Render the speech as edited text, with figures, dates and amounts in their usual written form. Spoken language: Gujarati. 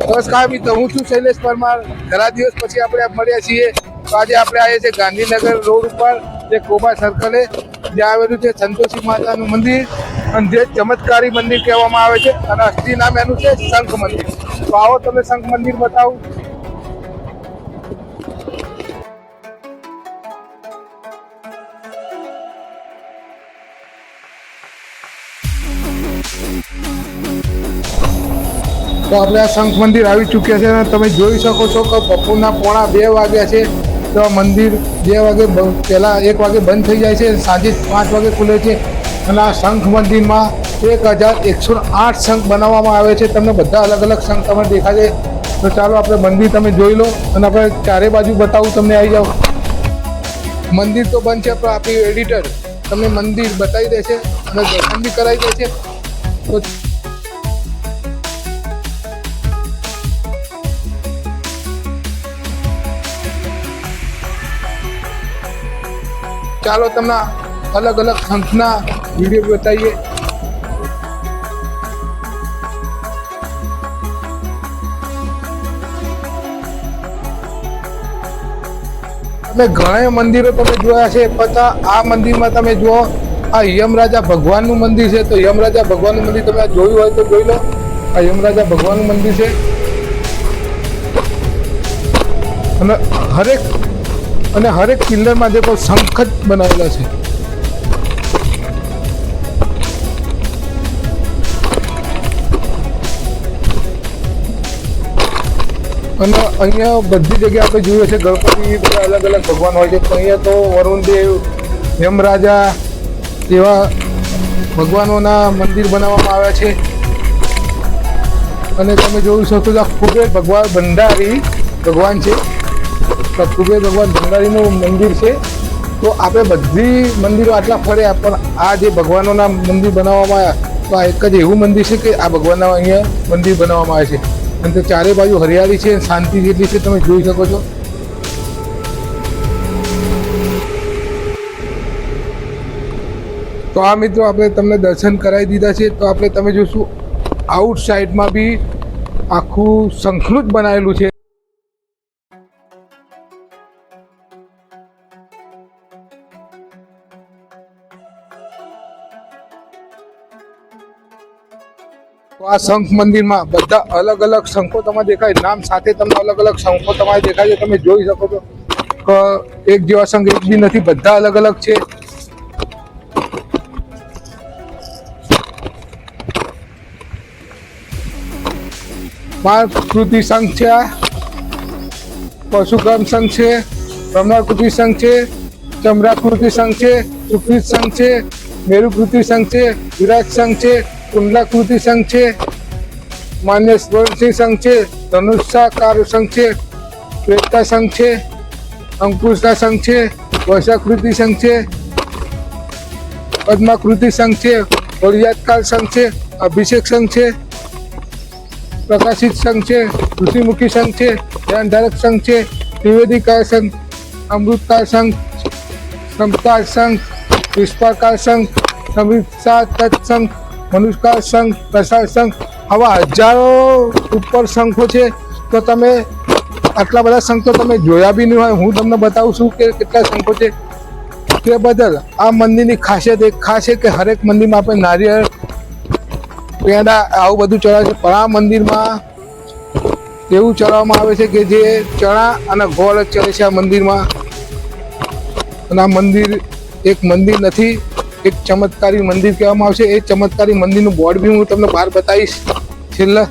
નમસ્કાર મિત્રો, હું છું શૈલેષ પરમાર। ઘણા દિવસ પછી આપણે મળ્યા છીએ। તો આજે આપણે આવ્યા છીએ ગાંધીનગર રોડ ઉપર જે કોબા સર્કલે, જ્યાં આવેલું છે સંતોષી માતાનું મંદિર, અને જે ચમત્કારી મંદિર કહેવામાં આવે છે, અને અસલી નામ એનું છે શંખ મંદિર। તો આવો તમને શંખ મંદિર બતાવું। તો આપણે આ શંખ મંદિર આવી ચૂક્યા છે, અને તમે જોઈ શકો છો કે બપોરના 1:45 વાગ્યા છે। તો આ મંદિર 2 વાગે પહેલાં 1 વાગે બંધ થઈ જાય છે, સાંજે 5 વાગે ખુલે છે। અને આ શંખ મંદિરમાં 1108 શંખ બનાવવામાં આવે છે। તમને બધા અલગ અલગ શંખ તમને દેખાશે। તો ચાલો આપણે મંદિર તમે જોઈ લો, અને આપણે ચારે બાજુ બતાવું તમને। આવી જાઓ। મંદિર તો બંધ છે, પણ આપણી એડિટર તમને મંદિર બતાવી દેશે અને દર્શન બી કરાવી દેશે। તો ચાલો તમને અલગ અલગ શંખના વિડીયો બતાવીએ। તમે ઘણા મંદિરો તમે જોયા છે, પણ આ મંદિરમાં તમે જુઓ, આ યમરાજા ભગવાનનું મંદિર છે। તો યમરાજા ભગવાનનું મંદિર તમે જોયું હોય તો જોઈ લો। આ યમરાજા ભગવાનનું મંદિર છે, અને હરેક પિલ્લરમાં દેખો શંખ જ બનાવેલા છે। અને અહીંયા બધી જગ્યાએ આપણે જોઈએ છે ગણપતિ અલગ અલગ ભગવાન હોય છે, પણ અહીંયા તો વરુણદેવ, યમરાજા એવા ભગવાનોના મંદિર બનાવવામાં આવ્યા છે। અને તમે જોઈ શકો છો કુબેર ભગવાન ભંડારી ભગવાન છે। કુબેર ભગવાન ભંડારીનું મંદિર છે। તો આપણે બધી મંદિરો આટલા ફર્યા, પણ આ જે ભગવાનોના મંદિર બનાવવામાં આવ્યા, તો આ એક જ એવું મંદિર છે કે આ ભગવાનના અહીંયા મંદિર બનાવવામાં આવે છે। અને તો ચારે બાજુ હરિયાળી છે, શાંતિ જેટલી છે તમે જોઈ શકો છો। તો આ મિત્રો આપણે તમને દર્શન કરાવી દીધા છે। તો આપણે તમે જોશું આઉટ સાઈડમાં બી આખું શંખનું જ બનાવેલું છે। તો આ શંખ મંદિરમાં બધા અલગ અલગ શંખો તમને દેખાય, નામ સાથે તમને અલગ અલગ શંખો તમારે દેખાય છે। તમે જોઈ શકો છો કે એક જેવા શંખ એક બી નથી, બધા અલગ અલગ છે। કૃતિ શંખ છે, આ પરશુરામ શંખ છે, બ્રહ્માકૃતિ શંખ છે, ચમરાકૃતિ શંખ છે, સુકૃત શંખ છે, મેરુકૃતિ શંખ છે, વિરાટ શંખ છે, કુંડલાકૃતિ શંખ છે, માન્ય સ્વરસિંહ શંખ છે, ધનુષાકાર શંખ છે, શ્વેતા શંખ છે, અંકુશના શંખ છે, વર્ષાકૃતિ શંખ છે, પદ્માકૃતિ શંખ છે, વરિયાતકાર શંખ છે, અભિષેક શંખ છે, પ્રકાશિત શંખ છે, ઋષિમુખી શંખ છે, ધ્યાનધારક શંખ છે, ત્રિવેદીકાર શંખ, અમૃતકાર શંખ, સમકાર શંખ, વિસ્પાકાર શંખ, સમિક્ષા તત્ શંખ, મનુષ્કાર શંખ, પ્રસાદ શંખ, આવા હજારો ઉપર શંખો છે। તો તમે આટલા બધા શંખ તો તમે જોયા બી નહીં હોય। હું તમને બતાવું છું કે કેટલા શંખો છે। તે બદલ આ મંદિરની ખાસિયત એક ખાસ છે કે હરેક મંદિરમાં આપણે નારિયેળ, પેંડા આવું બધું ચડાવે છે, પણ આ મંદિરમાં એવું ચડાવવામાં આવે છે કે જે ચણા અને ગોળ જ ચડે છે આ મંદિરમાં। અને આ મંદિર એક મંદિર નથી, એક ચમત્કારી મંદિર કહેવામાં આવશે। એ ચમત્કારી મંદિરનું બોર્ડ બી હું તમને બહાર બતાવીશ છેલ્લા।